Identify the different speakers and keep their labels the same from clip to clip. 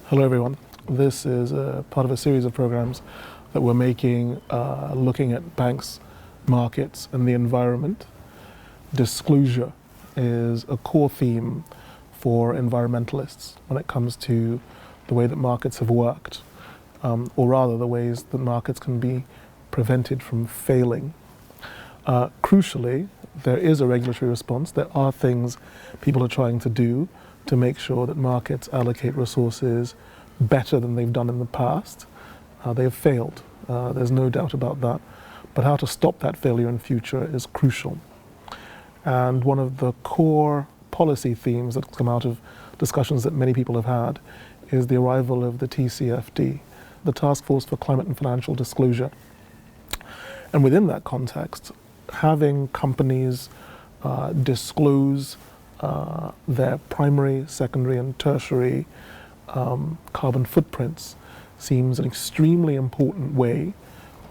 Speaker 1: Hello everyone. This is part of a series of programs that we're making looking at banks, markets and the environment. Disclosure is a core theme for environmentalists when it comes to the way that markets have worked, or rather the ways that markets can be prevented from failing. Crucially, there is a regulatory response. There are things people are trying to do to make sure that markets allocate resources better than they've done in the past. They have failed, there's no doubt about that. But how to stop that failure in future is crucial. And one of the core policy themes that come out of discussions that many people have had is the arrival of the TCFD, the Task Force for Climate and Financial Disclosure. And within that context, having companies disclose their primary, secondary and tertiary carbon footprints seems an extremely important way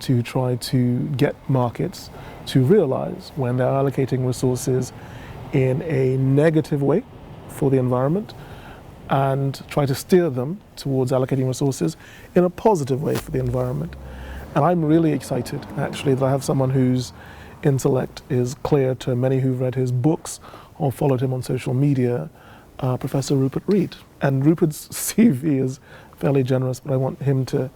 Speaker 1: to try to get markets to realize when they're allocating resources in a negative way for the environment and try to steer them towards allocating resources in a positive way for the environment. And I'm really excited actually that I have someone whose intellect is clear to many who've read his books or followed him on social media, Professor Rupert Reed. And Rupert's CV is fairly generous, but I want him to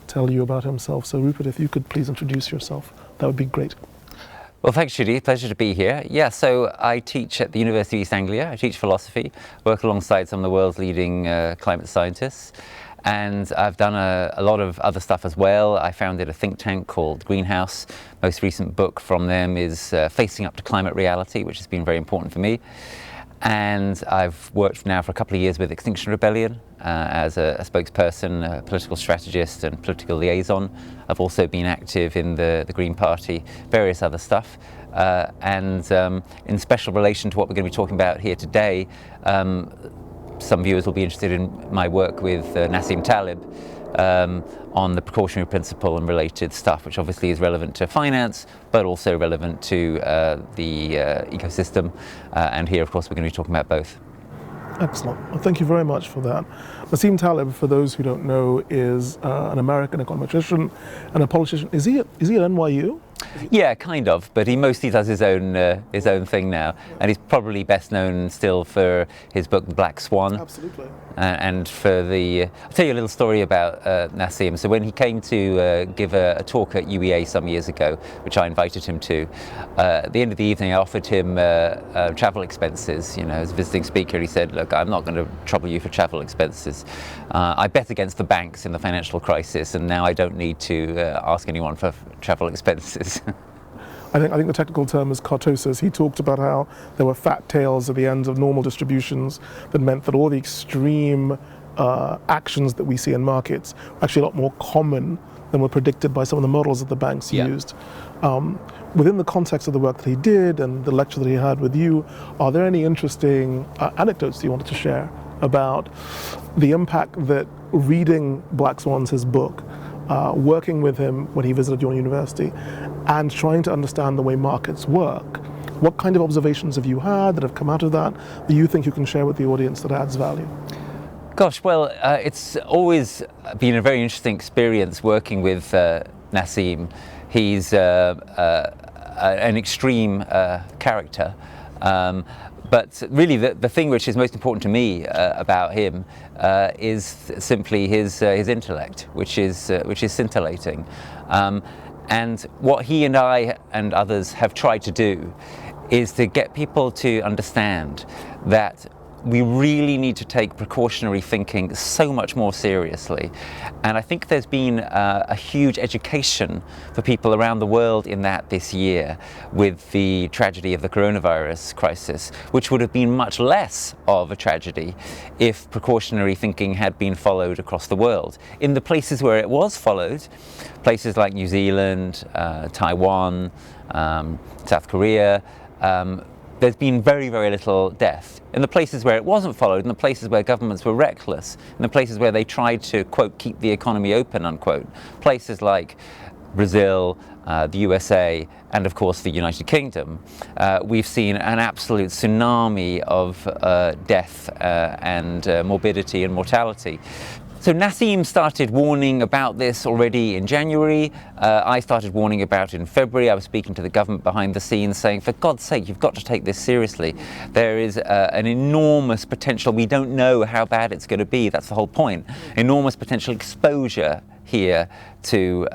Speaker 1: tell you about himself. So Rupert, if you could please introduce yourself, that would be great.
Speaker 2: Well, thanks, Chidi. Pleasure to be here. Yeah, so I teach at the University of East Anglia. I teach philosophy, work alongside some of the world's leading climate scientists. And I've done a lot of other stuff as well. I founded a think tank called Greenhouse. Most recent book from them is Facing Up to Climate Reality, which has been very important for me. And I've worked now for a couple of years with Extinction Rebellion as a spokesperson, a political strategist and political liaison. I've also been active in the Green Party, various other stuff. And in special relation to what we're going to be talking about here today, some viewers will be interested in my work with Nassim Taleb on the precautionary principle and related stuff, which obviously is relevant to finance, but also relevant to the ecosystem. And here, of course, we're going to be talking about both.
Speaker 1: Excellent. Well, thank you very much for that. Nassim Taleb, for those who don't know, is an American econometrician and a politician. Is he at NYU?
Speaker 2: Yeah, kind of, but he mostly does his own thing now, and he's probably best known still for his book Black Swan.
Speaker 1: Absolutely.
Speaker 2: And for the, I'll tell you a little story about Nassim. So when he came to give a talk at UEA some years ago, which I invited him to, at the end of the evening I offered him travel expenses, you know, as a visiting speaker. He said, look, I'm not going to trouble you for travel expenses. I bet against the banks in the financial crisis, and now I don't need to ask anyone for travel expenses.
Speaker 1: I think the technical term is kurtosis. He talked about how there were fat tails at the ends of normal distributions that meant that all the extreme actions that we see in markets are actually a lot more common than were predicted by some of the models that the banks used. Within the context of the work that he did and the lecture that he had with you, are there any interesting anecdotes you wanted to share about the impact that reading Black Swan's his book, working with him when he visited your university, and trying to understand the way markets work? What kind of observations have you had that have come out of that you think you can share with the audience that adds value?
Speaker 2: Gosh, well, it's always been a very interesting experience working with Nassim. He's an extreme character. But really, the thing which is most important to me about him is simply his intellect, which is scintillating. And what he and I and others have tried to do is to get people to understand that we really need to take precautionary thinking so much more seriously. And I think there's been a huge education for people around the world in that this year with the tragedy of the coronavirus crisis, which would have been much less of a tragedy if precautionary thinking had been followed across the world. In the places where it was followed, places like New Zealand, Taiwan, South Korea, there's been very, very little death. In the places where it wasn't followed, in the places where governments were reckless, in the places where they tried to, quote, keep the economy open, unquote, places like Brazil, the USA, and of course the United Kingdom, we've seen an absolute tsunami of death and morbidity and mortality. So Nassim started warning about this already in January. I started warning about it in February. I was speaking to the government behind the scenes saying, for God's sake, you've got to take this seriously. There is an enormous potential. We don't know how bad it's going to be. That's the whole point. Enormous potential exposure here to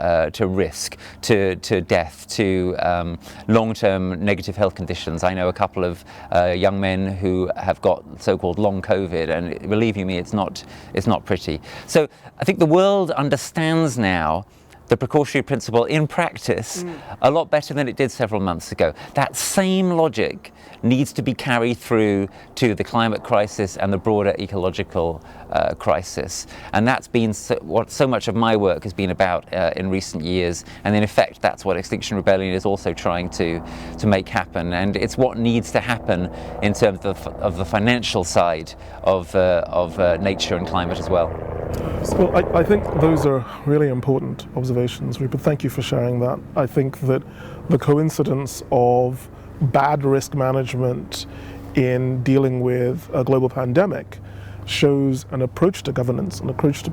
Speaker 2: risk, to death, to long-term negative health conditions. I know a couple of young men who have got so-called long COVID, and believe you me, it's not pretty. So I think the world understands now the precautionary principle in practice a lot better than it did several months ago. That same logic needs to be carried through to the climate crisis and the broader ecological crisis. And that's been what so much of my work has been about in recent years. And in effect, that's what Extinction Rebellion is also trying to make happen. And it's what needs to happen in terms of the financial side of nature and climate as well.
Speaker 1: So I think those are really important observations, Rupert. Thank you for sharing that. I think that the coincidence of bad risk management in dealing with a global pandemic shows an approach to governance, an approach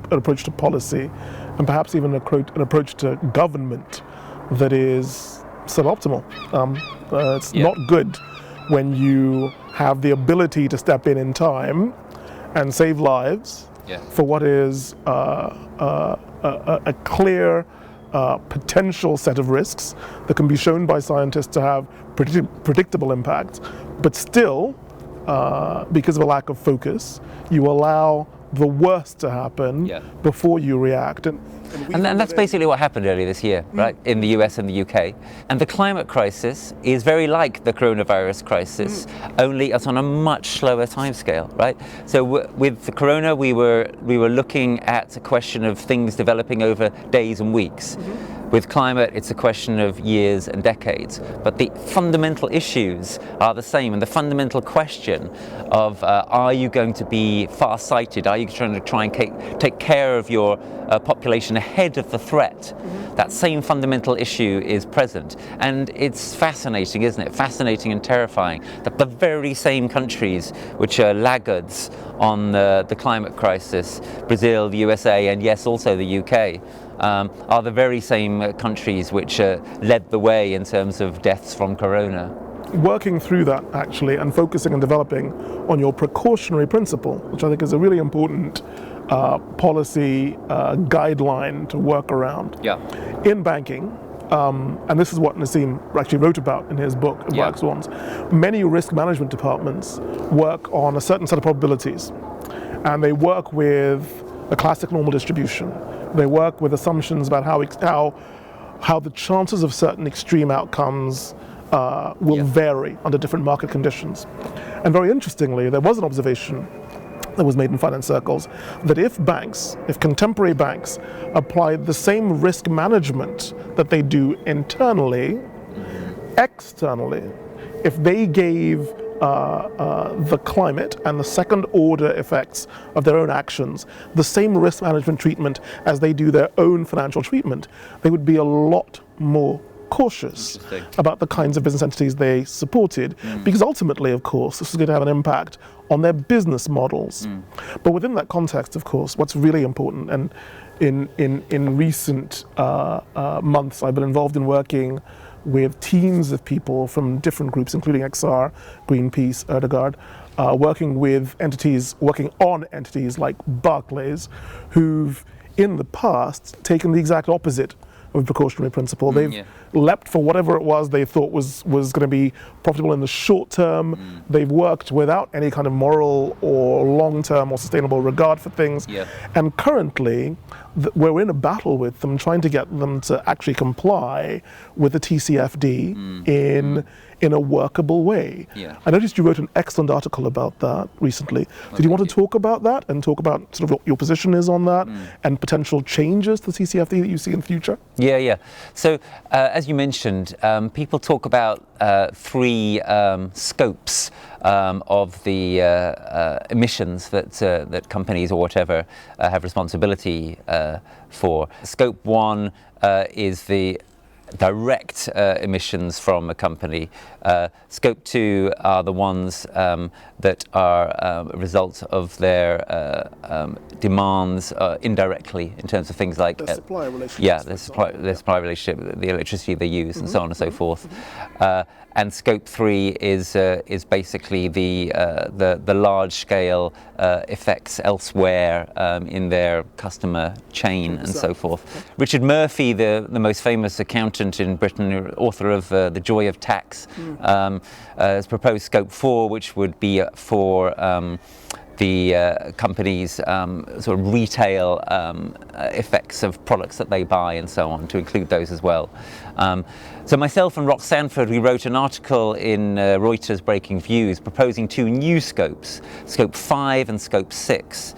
Speaker 1: to policy, and perhaps even an approach to government that is suboptimal. It's not good when you have the ability to step in time and save lives for what is a clear potential set of risks that can be shown by scientists to have predictable impact, but still, because of a lack of focus, you allow the worst to happen before you react. And
Speaker 2: that's basically what happened earlier this year, right, in the US and the UK. And the climate crisis is very like the coronavirus crisis, only it's on a much slower timescale, right? So with the corona, we were looking at a question of things developing over days and weeks. With climate, it's a question of years and decades. But the fundamental issues are the same, and the fundamental question of are you going to be far-sighted? Are you trying to take care of your population ahead of the threat? That same fundamental issue is present. And it's fascinating, isn't it? Fascinating and terrifying that the very same countries which are laggards on the climate crisis, Brazil, the USA, and yes, also the UK, are the very same countries which led the way in terms of deaths from corona.
Speaker 1: Working through that, actually, and focusing and developing on your precautionary principle, which I think is a really important policy guideline to work around. In banking, and this is what Nassim actually wrote about in his book, Black Swans, many risk management departments work on a certain set of probabilities, and they work with a classic normal distribution. They work with assumptions about how the chances of certain extreme outcomes will vary under different market conditions. And very interestingly, there was an observation that was made in finance circles that if contemporary banks applied the same risk management that they do internally, externally, if they gave the climate and the second order effects of their own actions the same risk management treatment as they do their own financial treatment, they would be a lot more cautious about the kinds of business entities they supported, because ultimately, of course, this is going to have an impact on their business models. But within that context, of course, what's really important, and in recent months I've been involved in working with teams of people from different groups, including XR, Greenpeace, Erdogard, working on entities like Barclays, who've in the past taken the exact opposite of the precautionary principle. They've leapt for whatever it was they thought was going to be profitable in the short term. They've worked without any kind of moral or long-term or sustainable regard for things. And currently, we're in a battle with them, trying to get them to actually comply with the TCFD in a workable way. I noticed you wrote an excellent article about that recently. Did you want to talk about that and talk about sort of what your position is on that and potential changes to the TCFD that you see in the future?
Speaker 2: So as you mentioned, people talk about three scopes of the emissions that companies or whatever have responsibility for. Scope one is the direct emissions from a company. Scope 2 are the ones that are a result of their demands indirectly in terms of things like
Speaker 3: the supply relationship.
Speaker 2: yeah, the supply relationship, the electricity they use, and so on and so forth. And Scope 3 is basically the large scale effects elsewhere in their customer chain and so forth. Richard Murphy, the most famous accountant in Britain, author of The Joy of Tax, has proposed Scope 4, which would be for the companies' sort of retail effects of products that they buy and so on, to include those as well. So myself and Rox Sanford, we wrote an article in Reuters Breaking Views proposing 2 new scopes, Scope 5 and Scope 6.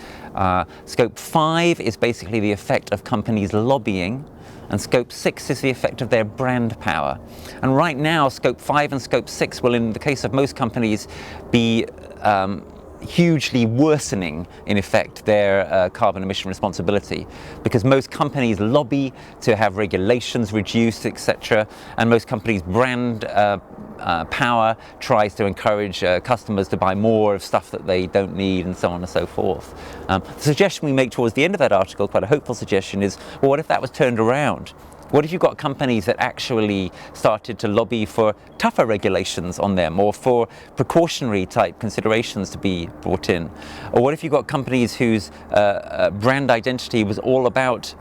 Speaker 2: Scope 5 is basically the effect of companies lobbying, and Scope 6 is the effect of their brand power. And right now, Scope 5 and Scope 6 will, in the case of most companies, be hugely worsening, in effect, their carbon emission responsibility, because most companies lobby to have regulations reduced, etc., and most companies' brand power tries to encourage customers to buy more of stuff that they don't need, and so on and so forth. The suggestion we make towards the end of that article, quite a hopeful suggestion, is, well, what if that was turned around? What if you've got companies that actually started to lobby for tougher regulations on them, or for precautionary type considerations to be brought in? Or what if you've got companies whose brand identity was all about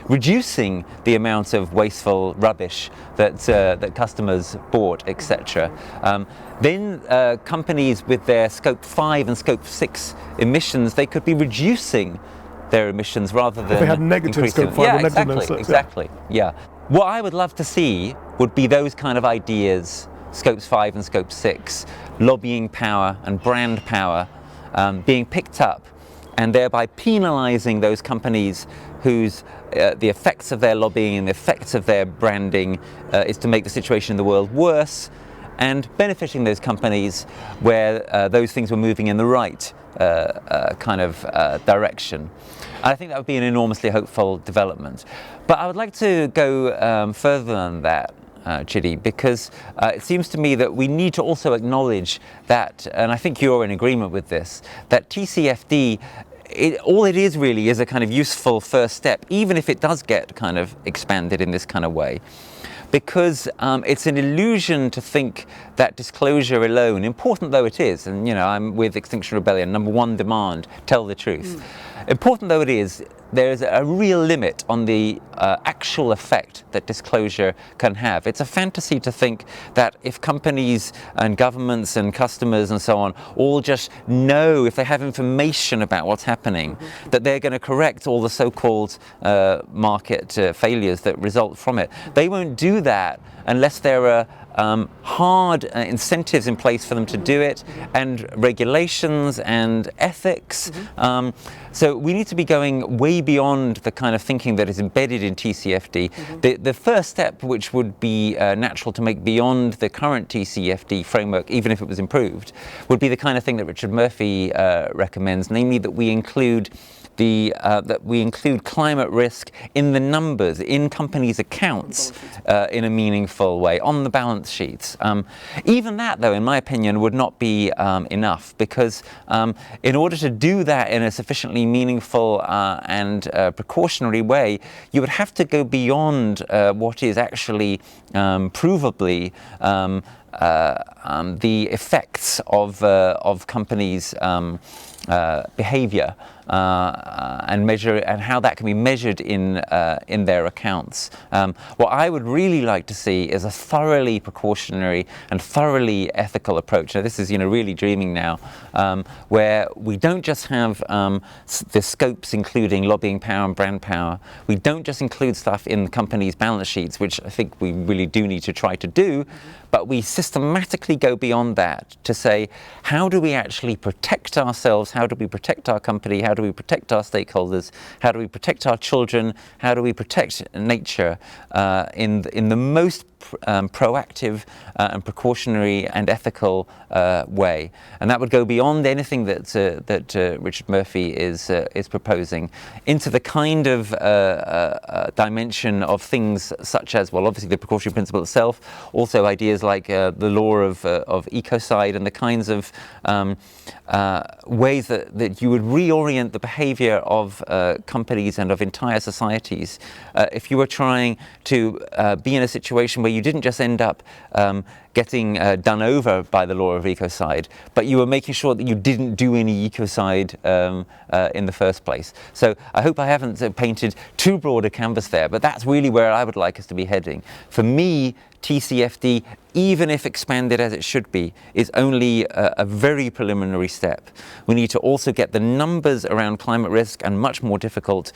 Speaker 2: reducing the amount of wasteful rubbish that customers bought, etc.? Then companies with their Scope 5 and Scope 6 emissions, they could be reducing their emissions rather than
Speaker 1: if they had negative
Speaker 2: increasing.
Speaker 1: Scope 5
Speaker 2: yeah,
Speaker 1: or negative
Speaker 2: exactly,
Speaker 1: 6,
Speaker 2: exactly. Yeah. What I would love to see would be those kind of ideas, Scopes 5 and Scope 6, lobbying power and brand power, being picked up, and thereby penalising those companies whose the effects of their lobbying and the effects of their branding is to make the situation in the world worse, and benefiting those companies where those things were moving in the right kind of direction. I think that would be an enormously hopeful development. But I would like to go further than that, Chidi, because it seems to me that we need to also acknowledge that, and I think you're in agreement with this, that TCFD, all it is really is a kind of useful first step, even if it does get kind of expanded in this kind of way. Because it's an illusion to think that disclosure alone, important though it is, and I'm with Extinction Rebellion, number 1 demand, tell the truth. Important though it is, there is a real limit on the actual effect that disclosure can have. It's a fantasy to think that if companies and governments and customers and so on all just know, if they have information about what's happening, that they're going to correct all the so-called market failures that result from it. They won't do that unless there are hard incentives in place for them to do it, and regulations and ethics. So we need to be going way beyond the kind of thinking that is embedded in TCFD. The first step, which would be natural to make beyond the current TCFD framework, even if it was improved, would be the kind of thing that Richard Murphy recommends, namely that we include climate risk in the numbers, in companies' accounts, in a meaningful way, on the balance sheets. Even that, though, in my opinion, would not be enough, because in order to do that in a sufficiently meaningful and precautionary way, you would have to go beyond what is actually provably the effects of companies' behavior and how that can be measured in their accounts. What I would really like to see is a thoroughly precautionary and thoroughly ethical approach. Now, this is really dreaming now, where we don't just have the scopes including lobbying power and brand power. We don't just include stuff in companies' balance sheets, which I think we really do need to try to do, but we systematically go beyond that to say, how do we actually protect ourselves? How do we protect our company? How do we protect our stakeholders? How do we protect our children? How do we protect nature in the most proactive and precautionary and ethical way, and that would go beyond anything that Richard Murphy is proposing, into the kind of dimension of things such as, well, obviously the precautionary principle itself, also ideas like the law of ecocide, and the kinds of ways that you would reorient the behavior of companies and of entire societies if you were trying to be in a situation where you didn't just end up getting done over by the law of ecocide, but you were making sure that you didn't do any ecocide in the first place. So I hope I haven't painted too broad a canvas there, but that's really where I would like us to be heading. For me, TCFD, even if expanded as it should be, is only a very preliminary step. We need to also get the numbers around climate risk and much more difficult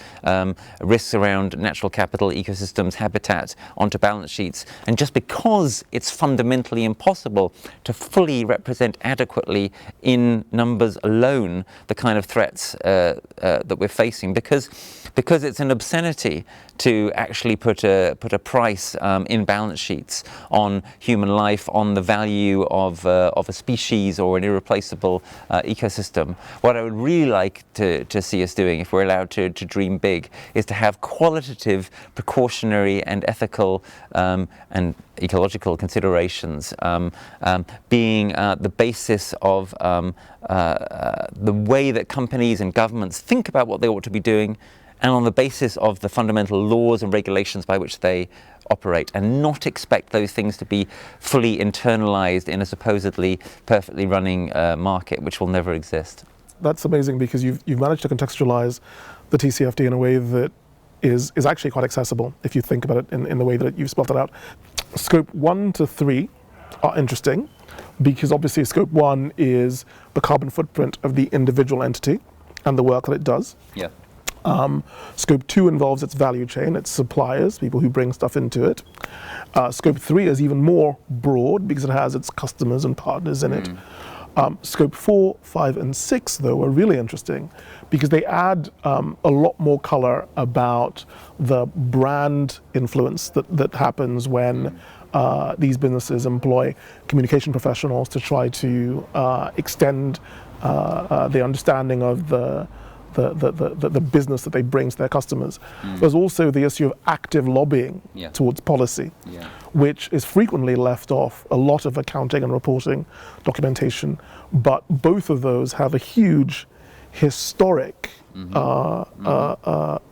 Speaker 2: risks around natural capital, ecosystems, habitat onto balance sheets. And just because it's fundamentally impossible to fully represent adequately in numbers alone the kind of threats that we're facing, because it's an obscenity to actually put a price in balance sheets on human life, on the value of a species or an irreplaceable ecosystem. What I would really like to see us doing, if we're allowed to dream big, is to have qualitative, precautionary and ethical and ecological considerations being the basis of the way that companies and governments think about what they ought to be doing, and on the basis of the fundamental laws and regulations by which they operate, and not expect those things to be fully internalized in a supposedly perfectly running market, which will never exist.
Speaker 1: That's amazing, because you've managed to contextualize the TCFD in a way that is actually quite accessible if you think about it in the way that you've spelled it out. Scope 1 to 3 are interesting, because obviously Scope 1 is the carbon footprint of the individual entity and the work that it does.
Speaker 2: Yeah.
Speaker 1: Scope 2 involves its value chain, its suppliers, people who bring stuff into it. Scope 3 is even more broad, because it has its customers and partners in it. Scope 4, 5, and 6, though, are really interesting, because they add a lot more color about the brand influence that happens when these businesses employ communication professionals to try to extend the understanding of the business that they bring to their customers. There's also the issue of active lobbying towards policy, which is frequently left off a lot of accounting and reporting documentation, but both of those have a huge historic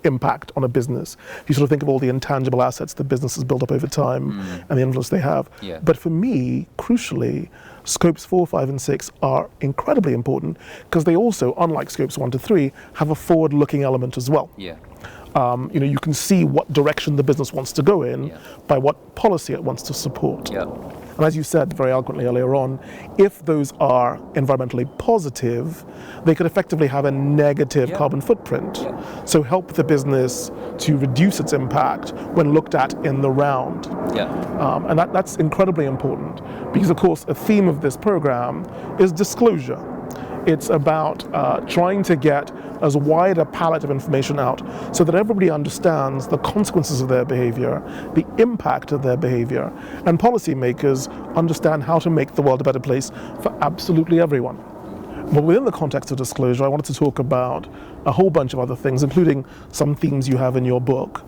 Speaker 1: impact on a business. You sort of think of all the intangible assets that businesses build up over time and the influence they have. But for me, crucially, Scopes 4, 5, and 6 are incredibly important, because they also, unlike Scopes 1 to 3, have a forward-looking element as well. You can see what direction the business wants to go in by what policy it wants to support. And as you said very eloquently earlier on, if those are environmentally positive, they could effectively have a negative carbon footprint. So help the business to reduce its impact when looked at in the round. And that's incredibly important, because of course a theme of this program is disclosure. It's about trying to get as wide a palette of information out so that everybody understands the consequences of their behavior, the impact of their behavior, and policymakers understand how to make the world a better place for absolutely everyone. But within the context of disclosure, I wanted to talk about a whole bunch of other things, including some themes you have in your book,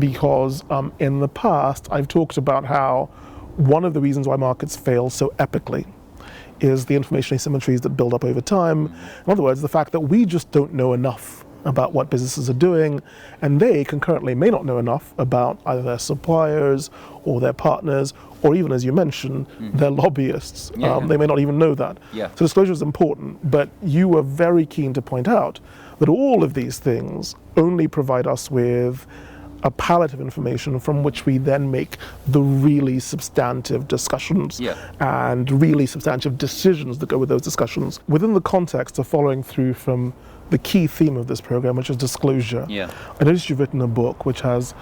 Speaker 1: because in the past I've talked about how one of the reasons why markets fail so epically is the information asymmetries that build up over time. In other words, the fact that we just don't know enough about what businesses are doing, and they concurrently may not know enough about either their suppliers or their partners, or even, as you mentioned, their lobbyists. They may not even know that. So disclosure is important, but you were very keen to point out that all of these things only provide us with a palette of information from which we then make the really substantive discussions and really substantive decisions that go with those discussions. Within the context of following through from the key theme of this program, which is disclosure, I noticed you've written a book which has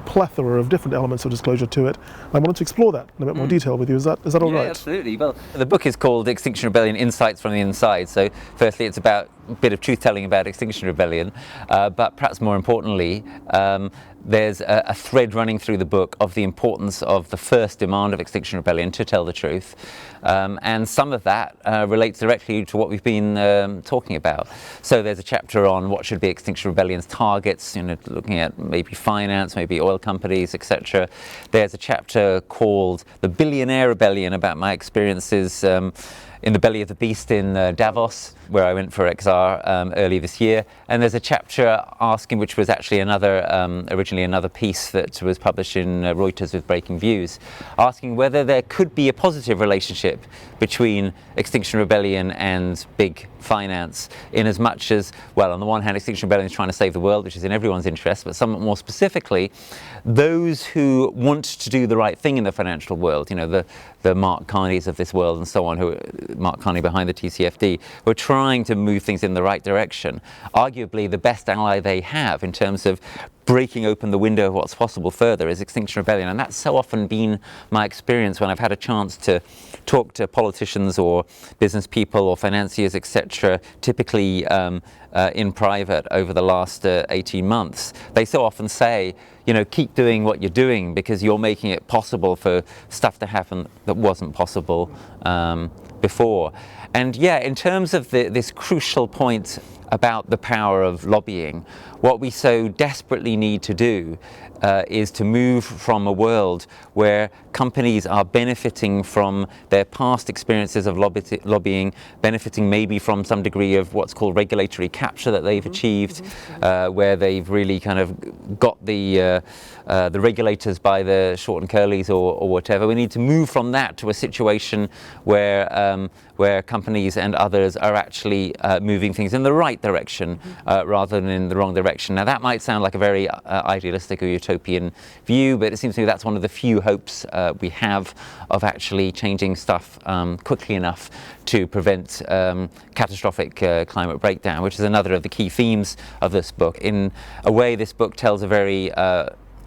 Speaker 1: plethora of different elements of disclosure to it. I wanted to explore that in a bit more detail with you. Is that all right?
Speaker 2: Yeah, absolutely. Well, the book is called Extinction Rebellion: Insights from the Inside. So, firstly, it's about a bit of truth-telling about Extinction Rebellion, but perhaps more importantly, there's a thread running through the book of the importance of the first demand of Extinction Rebellion, to tell the truth, and some of that relates directly to what we've been talking about. So there's a chapter on what should be Extinction Rebellion's targets, looking at maybe finance, maybe oil companies, etc. There's a chapter called The Billionaire Rebellion, about my experiences in the belly of the beast in Davos, where I went for XR early this year. And there's a chapter asking, which was actually originally another piece that was published in Reuters with Breaking Views, asking whether there could be a positive relationship between Extinction Rebellion and big finance, in as much as, well, on the one hand, Extinction Rebellion is trying to save the world, which is in everyone's interest, but somewhat more specifically, those who want to do the right thing in the financial world, the Mark Carneys of this world and so on, Mark Carney behind the TCFD, who are trying to move things in the right direction. Arguably, the best ally they have in terms of breaking open the window of what's possible further is Extinction Rebellion. And that's so often been my experience when I've had a chance to talk to politicians or business people or financiers, etc., typically in private over the last 18 months. They so often say, keep doing what you're doing because you're making it possible for stuff to happen that wasn't possible before. And yeah, in terms of this crucial point about the power of lobbying, what we so desperately need to do is to move from a world where companies are benefiting from their past experiences of lobbying, benefiting maybe from some degree of what's called regulatory capture that they've achieved, where they've really kind of got the regulators by the short and curlies or whatever. We need to move from that to a situation where companies and others are actually moving things in the right direction rather than in the wrong direction. Now, that might sound like a very idealistic or utopian view, but it seems to me that's one of the few hopes we have of actually changing stuff quickly enough to prevent catastrophic climate breakdown, which is another of the key themes of this book. In a way, this book tells a very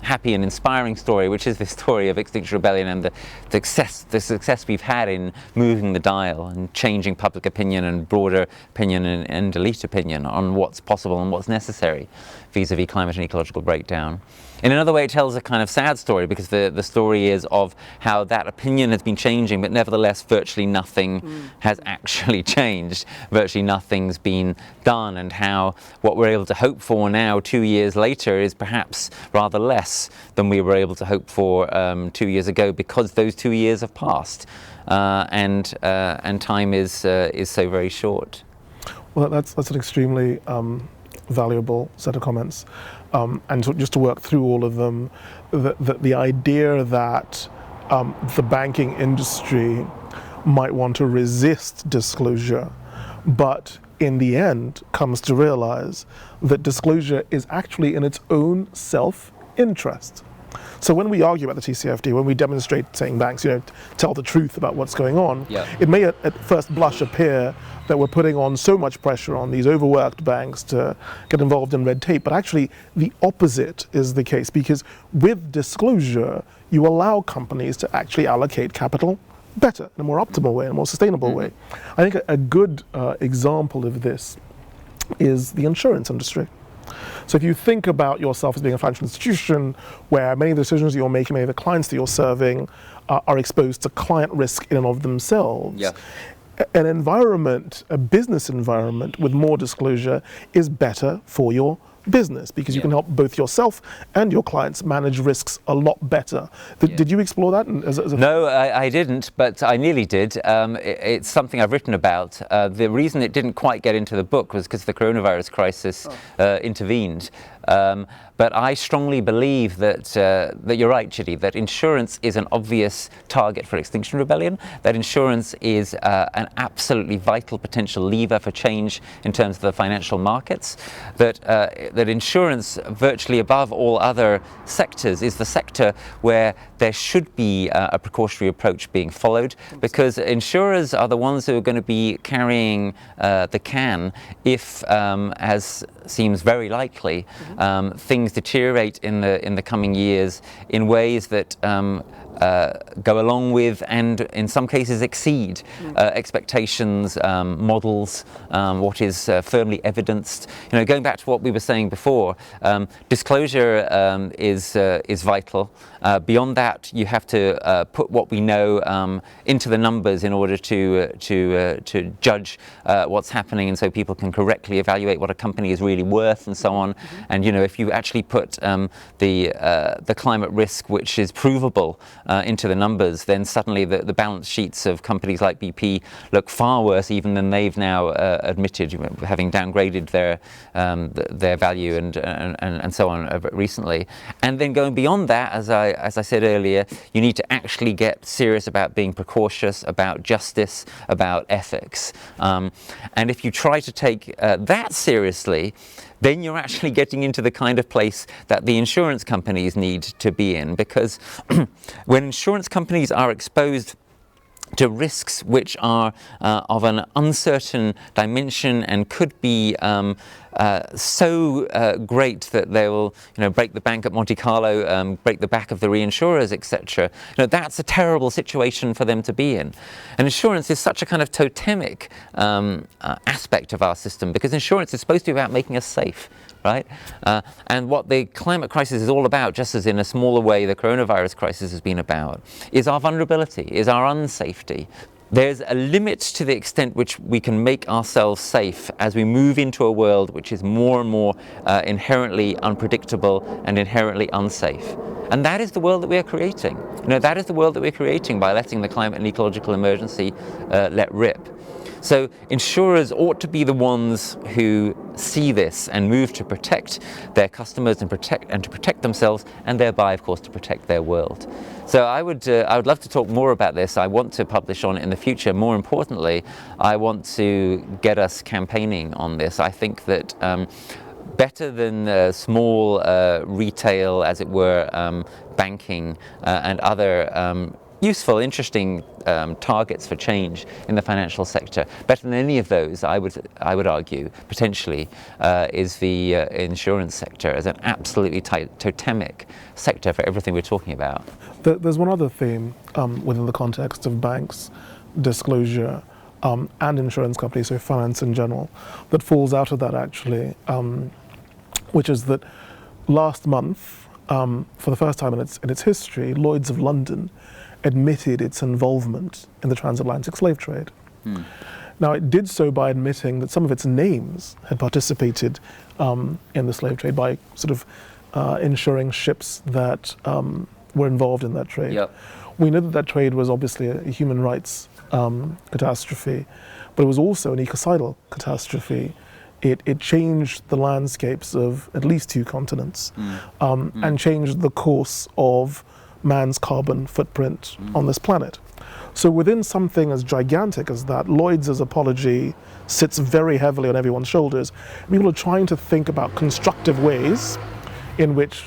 Speaker 2: happy and inspiring story, which is the story of Extinction Rebellion and the success we've had in moving the dial and changing public opinion and broader opinion and elite opinion on what's possible and what's necessary vis-a-vis climate and ecological breakdown. In another way, it tells a kind of sad story, because the story is of how that opinion has been changing, but nevertheless virtually nothing has actually changed. Virtually nothing's been done, and how what we're able to hope for now 2 years later is perhaps rather less than we were able to hope for 2 years ago, because those 2 years have passed and time is so very short.
Speaker 1: Well, that's an extremely valuable set of comments, and just to work through all of them, the idea that the banking industry might want to resist disclosure, but in the end comes to realize that disclosure is actually in its own self-interest. So when we argue about the TCFD, when we demonstrate saying banks, tell the truth about what's going on, it may at first blush appear that we're putting on so much pressure on these overworked banks to get involved in red tape, but actually the opposite is the case, because with disclosure, you allow companies to actually allocate capital better, in a more optimal way, in a more sustainable way. I think a good example of this is the insurance industry. So if you think about yourself as being a financial institution where many of the decisions you're making, many of the clients that you're serving are exposed to client risk in and of themselves, an environment, a business environment with more disclosure is better for your business, because you can help both yourself and your clients manage risks a lot better. Did you explore that?
Speaker 2: No, I didn't, but I nearly did. It's something I've written about. The reason it didn't quite get into the book was because the coronavirus crisis intervened. But I strongly believe that you're right, Chidi, that insurance is an obvious target for Extinction Rebellion, that insurance is an absolutely vital potential lever for change in terms of the financial markets, that insurance, virtually above all other sectors, is the sector where there should be a precautionary approach being followed, because insurers are the ones who are going to be carrying the can if, as seems very likely, things deteriorate in the coming years in ways that go along with and in some cases exceed expectations, models, what is firmly evidenced. Going back to what we were saying before, disclosure is vital. Beyond that, you have to put what we know into the numbers in order to judge what's happening, and so people can correctly evaluate what a company is really worth and so on. And if you actually put the climate risk, which is provable, into the numbers, then suddenly the balance sheets of companies like BP look far worse even than they've now admitted, having downgraded their value and so on recently. And then going beyond that, as I said earlier, you need to actually get serious about being precautious, about justice, about ethics. And if you try to take that seriously, then you're actually getting into the kind of place that the insurance companies need to be in, because when insurance companies are exposed to risks which are of an uncertain dimension and could be so great that they will, break the bank at Monte Carlo, break the back of the reinsurers, etc. That's a terrible situation for them to be in. And insurance is such a kind of totemic aspect of our system, because insurance is supposed to be about making us safe, right? And what the climate crisis is all about, just as in a smaller way the coronavirus crisis has been about, is our vulnerability, is our unsafety. There's a limit to the extent which we can make ourselves safe as we move into a world which is more and more inherently unpredictable and inherently unsafe. And that is the world that we are creating. That is the world that we're creating by letting the climate and ecological emergency let rip. So insurers ought to be the ones who see this and move to protect their customers and to protect themselves, and thereby, of course, to protect their world. So I would love to talk more about this. I want to publish on it in the future. More importantly, I want to get us campaigning on this. I think that better than small retail, as it were, banking and other useful, interesting targets for change in the financial sector. Better than any of those, I would argue, potentially, is the insurance sector as an absolutely totemic sector for everything we're talking about.
Speaker 1: There's one other theme within the context of banks, disclosure, and insurance companies, so finance in general, that falls out of that actually, which is that last month, for the first time in its history, Lloyd's of London admitted its involvement in the transatlantic slave trade. Now, it did so by admitting that some of its names had participated in the slave trade by sort of insuring ships that were involved in that trade.
Speaker 2: Yep.
Speaker 1: We know that trade was obviously a human rights catastrophe, but it was also an ecocidal catastrophe. It changed the landscapes of at least 2 continents and changed the course of man's carbon footprint on this planet. So within something as gigantic as that, Lloyd's apology sits very heavily on everyone's shoulders. People are trying to think about constructive ways in which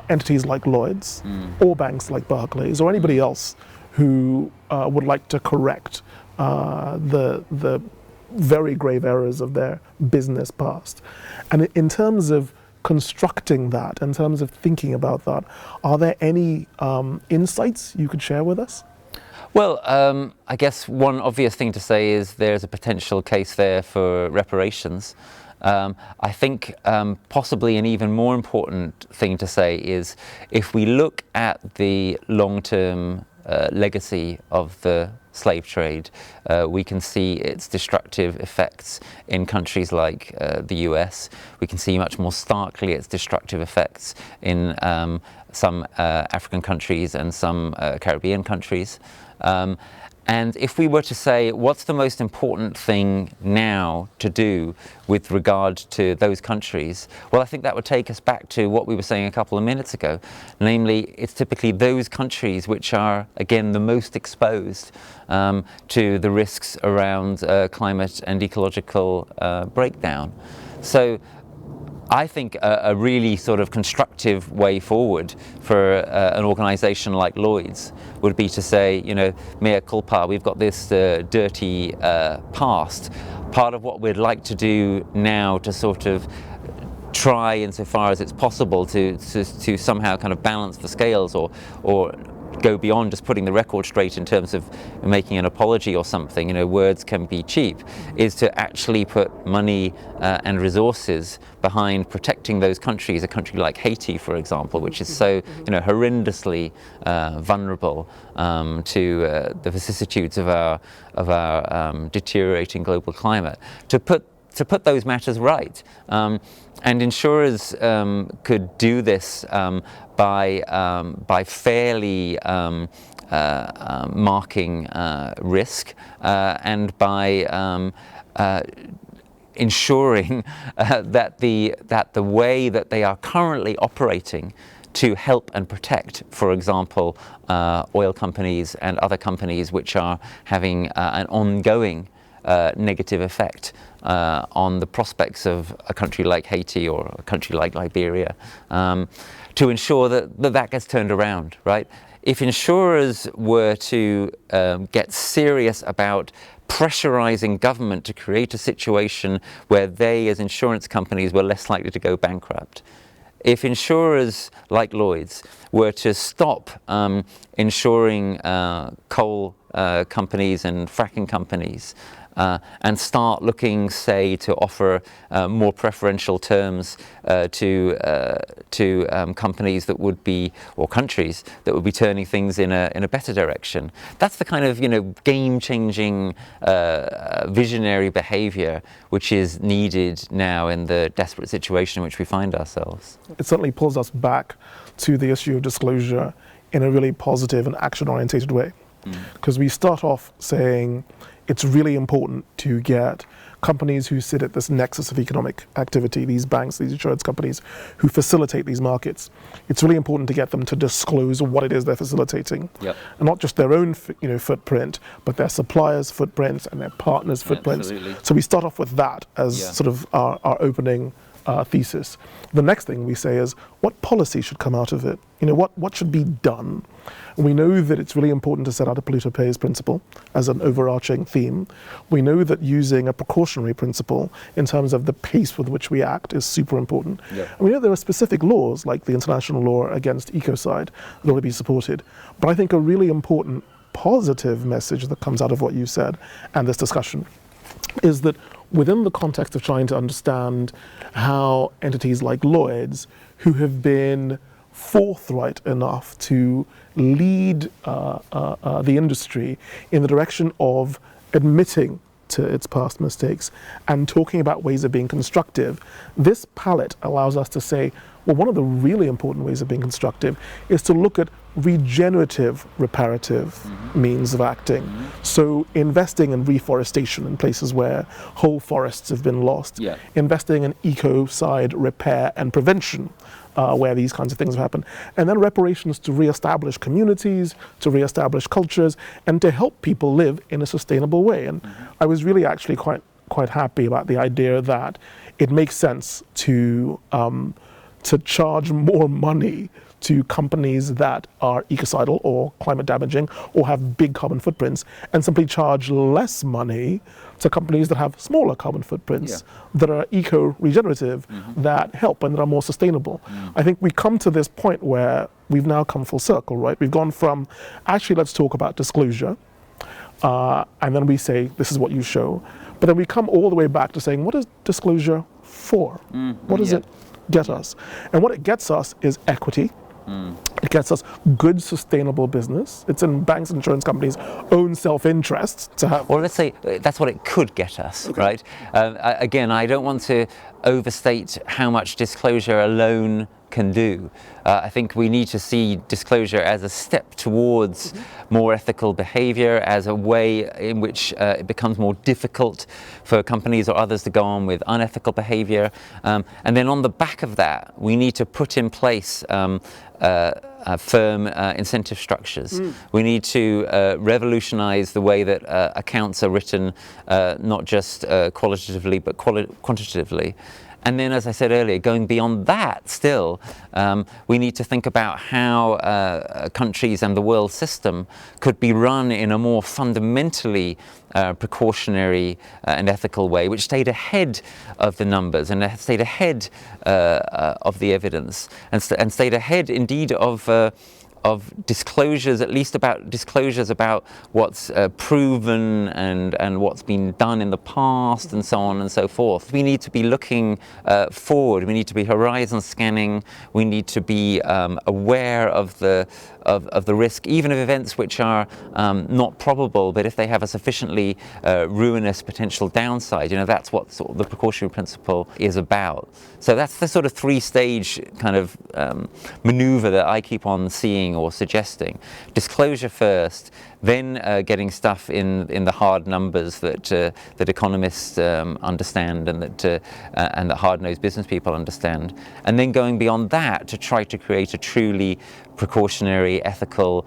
Speaker 1: entities like Lloyd's or banks like Barclays or anybody else who would like to correct the very grave errors of their business past. And in terms of constructing that, in terms of thinking about that, are there any insights you could share with us?
Speaker 2: Well, I guess one obvious thing to say is there's a potential case there for reparations. I think possibly an even more important thing to say is if we look at the long-term legacy of the slave trade, we can see its destructive effects in countries like the US. We can see much more starkly its destructive effects in some African countries and some Caribbean countries. And if we were to say, what's the most important thing now to do with regard to those countries? Well, I think that would take us back to what we were saying a couple of minutes ago. Namely, it's typically those countries which are, again, the most exposed to the risks around climate and ecological breakdown. So I think a really sort of constructive way forward for an organisation like Lloyd's would be to say, mea culpa, we've got this dirty past. Part of what we'd like to do now to sort of try insofar as it's possible to somehow kind of balance the scales or go beyond just putting the record straight in terms of making an apology or something, words can be cheap, is to actually put money and resources behind protecting those countries, a country like Haiti, for example, which is so horrendously vulnerable to the vicissitudes of our deteriorating global climate, to put those matters right. And insurers could do this by fairly marking risk and by ensuring that the way that they are currently operating to help and protect, for example, oil companies and other companies which are having an ongoing negative effect on the prospects of a country like Haiti or a country like Liberia, to ensure that gets turned around, right? If insurers were to get serious about pressurizing government to create a situation where they, as insurance companies, were less likely to go bankrupt, if insurers like Lloyd's were to stop insuring coal companies and fracking companies, and start looking, say, to offer more preferential terms to companies that would be, or countries that would be turning things in a better direction. That's the kind of game-changing, visionary behaviour which is needed now in the desperate situation in which we find ourselves.
Speaker 1: It certainly pulls us back to the issue of disclosure in a really positive and action-orientated way, because we start off saying it's really important to get companies who sit at this nexus of economic activity, these banks, these insurance companies who facilitate these markets. It's really important to get them to disclose what it is they're facilitating.
Speaker 2: Yep.
Speaker 1: And not just their own footprint, but their suppliers' footprints and their partners' footprints.
Speaker 2: Absolutely.
Speaker 1: So we start off with that as sort of our opening thesis. The next thing we say is, what policy should come out of it? What should be done? And we know that it's really important to set out a polluter pays principle as an overarching theme. We know that using a precautionary principle in terms of the pace with which we act is super important.
Speaker 2: Yep.
Speaker 1: And we know there are specific laws, like the international law against ecocide, that ought to be supported. But I think a really important positive message that comes out of what you said and this discussion is that within the context of trying to understand how entities like Lloyd's, who have been forthright enough to lead the industry in the direction of admitting to its past mistakes and talking about ways of being constructive, this palette allows us to say, well, one of the really important ways of being constructive is to look at regenerative, reparative means of acting. So investing in reforestation in places where whole forests have been lost, investing in ecocide repair and prevention where these kinds of things have happened, and then reparations to reestablish communities, to reestablish cultures, and to help people live in a sustainable way. And I was really actually quite happy about the idea that it makes sense to charge more money to companies that are ecocidal or climate damaging or have big carbon footprints, and simply charge less money to companies that have smaller carbon footprints, that are eco-regenerative, that help and that are more sustainable. I think we come to this point where we've now come full circle, right? We've gone from, actually let's talk about disclosure, and then we say, this is what you show. But then we come all the way back to saying, what is disclosure for? What does it get us? And what it gets us is equity. It gets us good, sustainable business. It's in banks and insurance companies' own self-interest to have.
Speaker 2: Well, let's say that's what it could get us, right? Again, I don't want to overstate how much disclosure alone can do. I think we need to see disclosure as a step towards more ethical behavior, as a way in which it becomes more difficult for companies or others to go on with unethical behavior. And then on the back of that, we need to put in place firm incentive structures. We need to revolutionize the way that accounts are written, not just qualitatively but quantitatively. And then, as I said earlier, going beyond that still, we need to think about how countries and the world system could be run in a more fundamentally precautionary and ethical way, which stayed ahead of the numbers and stayed ahead of the evidence, and stayed ahead indeed of disclosures, at least about disclosures about what's proven and what's been done in the past and so on and so forth. We need to be looking forward. We need to be horizon scanning. We need to be aware of the risk, even of events which are not probable, but if they have a sufficiently ruinous potential downside. That's what sort of the precautionary principle is about. So that's the sort of three-stage kind of maneuver that I keep on seeing or suggesting. Disclosure first, then getting stuff in the hard numbers that economists understand and that hard-nosed business people understand, and then going beyond that to try to create a truly precautionary, ethical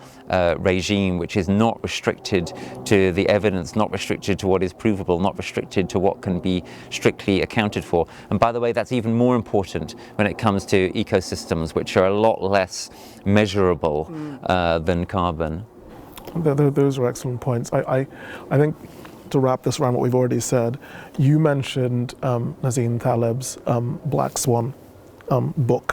Speaker 2: regime which is not restricted to the evidence, not restricted to what is provable, not restricted to what can be strictly accounted for. And by the way, that's even more important when it comes to ecosystems, which are a lot less measurable than carbon.
Speaker 1: Those are excellent points. I think to wrap this around what we've already said, you mentioned Nassim Taleb's Black Swan book,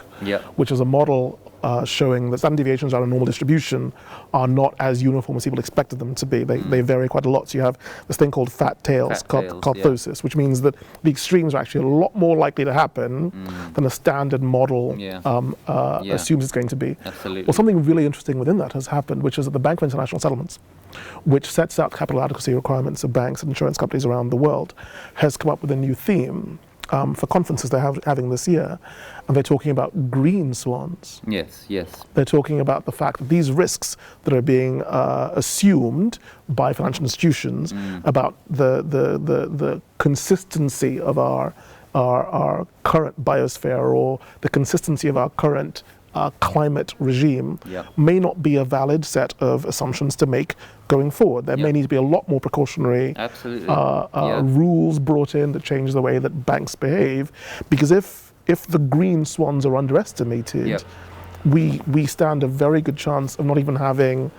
Speaker 1: which is a model showing that standard deviations out of normal distribution are not as uniform as people expected them to be. They vary quite a lot. So you have this thing called fat tails, corphosis, which means that the extremes are actually a lot more likely to happen than a standard model assumes it's going to be.
Speaker 2: Absolutely.
Speaker 1: Well, something really interesting within that has happened, which is that the Bank for International Settlements, which sets out capital adequacy requirements of banks and insurance companies around the world, has come up with a new theme for conferences they're having this year, and they're talking about green swans.
Speaker 2: Yes.
Speaker 1: They're talking about the fact that these risks that are being assumed by financial institutions about the consistency of our current biosphere or the consistency of our current climate regime may not be a valid set of assumptions to make going forward. There may need to be a lot more precautionary rules brought in that change the way that banks behave, because if the green swans are underestimated, we stand a very good chance of not even having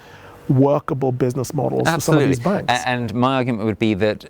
Speaker 1: workable business models for some of these banks.
Speaker 2: And my argument would be that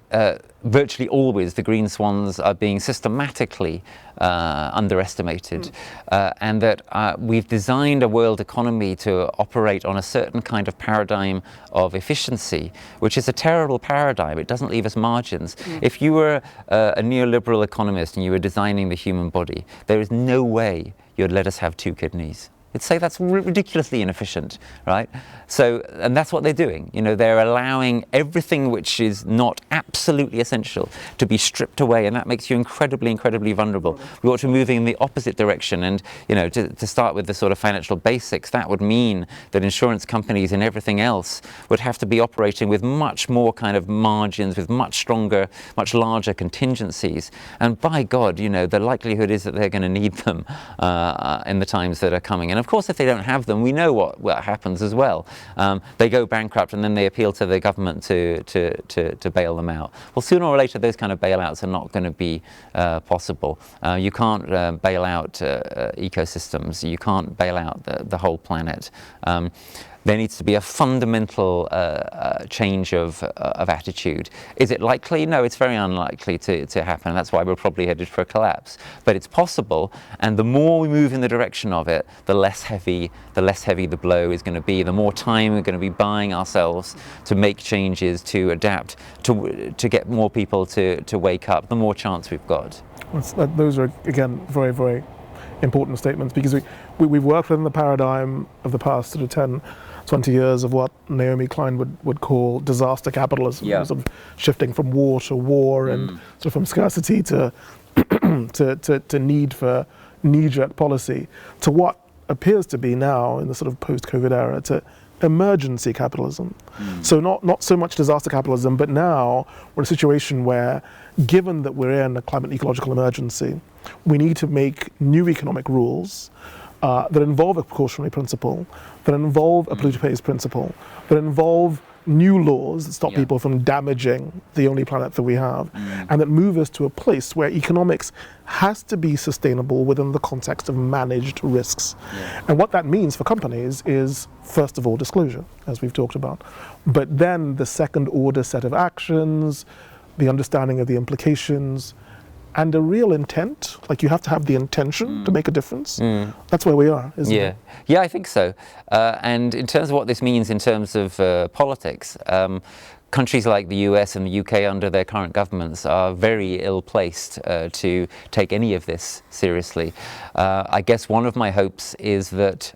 Speaker 2: virtually always the green swans are being systematically underestimated, and that we've designed a world economy to operate on a certain kind of paradigm of efficiency, which is a terrible paradigm. It doesn't leave us margins. If you were a neoliberal economist and you were designing the human body, there is no way you'd let us have 2 kidneys. You'd say that's ridiculously inefficient, right? So, and that's what they're doing. They're allowing everything which is not absolutely essential to be stripped away, and that makes you incredibly, incredibly vulnerable. We ought to move in the opposite direction, and to start with the sort of financial basics, that would mean that insurance companies and everything else would have to be operating with much more kind of margins, with much stronger, much larger contingencies. And by God, the likelihood is that they're going to need them in the times that are coming. And of course, if they don't have them, we know what happens as well. They go bankrupt and then they appeal to the government to bail them out. Well, sooner or later, those kind of bailouts are not going to be possible. You can't bail out ecosystems. You can't bail out the whole planet. There needs to be a fundamental change of attitude. Is it likely? No, it's very unlikely to happen. That's why we're probably headed for a collapse. But it's possible, and the more we move in the direction of it, the less heavy the blow is going to be. The more time we're going to be buying ourselves to make changes, to adapt, to get more people to wake up, the more chance we've got.
Speaker 1: Those are, again, very, very important statements, because we've worked within the paradigm of the past sort of 10, 20 years of what Naomi Klein would call disaster capitalism, sort of shifting from war to war and sort of from scarcity to need for knee-jerk policy, to what appears to be now in the sort of post-COVID era to emergency capitalism. So not so much disaster capitalism, but now we're in a situation where, given that we're in a climate and ecological emergency, we need to make new economic rules that involve a precautionary principle, that involve a polluter pays principle, that involve new laws that stop
Speaker 2: Yeah.
Speaker 1: people from damaging the only planet that we have, and that move us to a place where economics has to be sustainable within the context of managed risks.
Speaker 2: Yeah.
Speaker 1: And what that means for companies is, first of all, disclosure, as we've talked about, but then the second order set of actions, the understanding of the implications, and a real intent. Like, you have to have the intention to make a difference. That's where we are, isn't it?
Speaker 2: Yeah, I think so. And in terms of what this means in terms of politics, countries like the US and the UK under their current governments are very ill-placed to take any of this seriously. I guess one of my hopes is that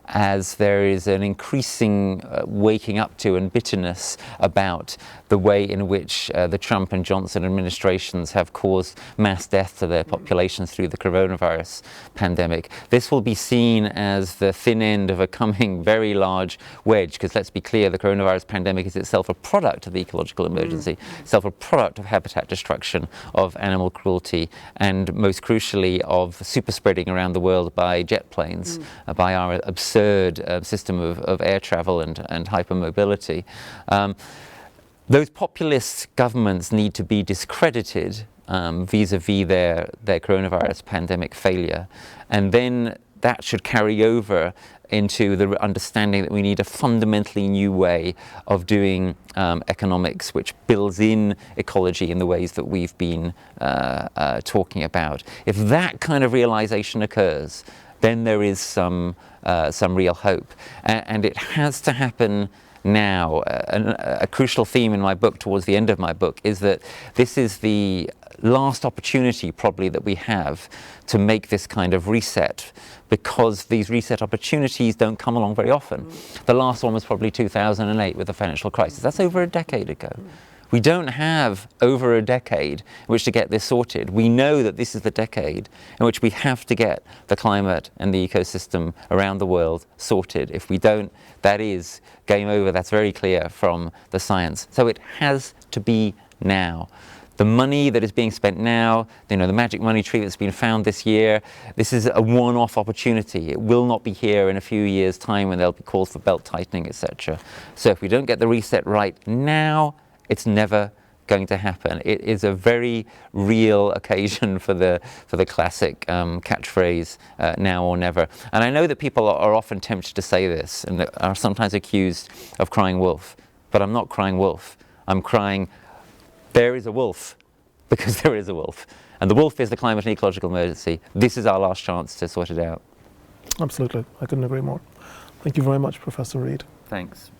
Speaker 2: as there is an increasing waking up to and bitterness about the way in which the Trump and Johnson administrations have caused mass death to their populations through the coronavirus pandemic, this will be seen as the thin end of a coming very large wedge, because let's be clear, the coronavirus pandemic is itself a product of the ecological emergency, itself a product of habitat destruction, of animal cruelty, and most crucially of super spreading around the world by jet planes, by our absurd system of air travel and hypermobility. Those populist governments need to be discredited vis-a-vis their coronavirus pandemic failure, and then that should carry over into the understanding that we need a fundamentally new way of doing economics, which builds in ecology in the ways that we've been talking about. If that kind of realization occurs, then there is some real hope, and it has to happen now. A crucial theme in my book, towards the end of my book, is that this is the last opportunity probably that we have to make this kind of reset, because these reset opportunities don't come along very often. The last one was probably 2008 with the financial crisis. That's over a decade ago. We don't have over a decade in which to get this sorted. We know that this is the decade in which we have to get the climate and the ecosystem around the world sorted. If we don't, that is game over. That's very clear from the science. So it has to be now. The money that is being spent now, the magic money tree that's been found this year, this is a one-off opportunity. It will not be here in a few years' time when there'll be calls for belt tightening, etc. So if we don't get the reset right now, it's never going to happen. It is a very real occasion for the classic catchphrase, now or never. And I know that people are often tempted to say this and are sometimes accused of crying wolf, but I'm not crying wolf. I'm crying, there is a wolf, because there is a wolf. And the wolf is the climate and ecological emergency. This is our last chance to sort it out.
Speaker 1: Absolutely. I couldn't agree more. Thank you very much, Professor Reid.
Speaker 2: Thanks.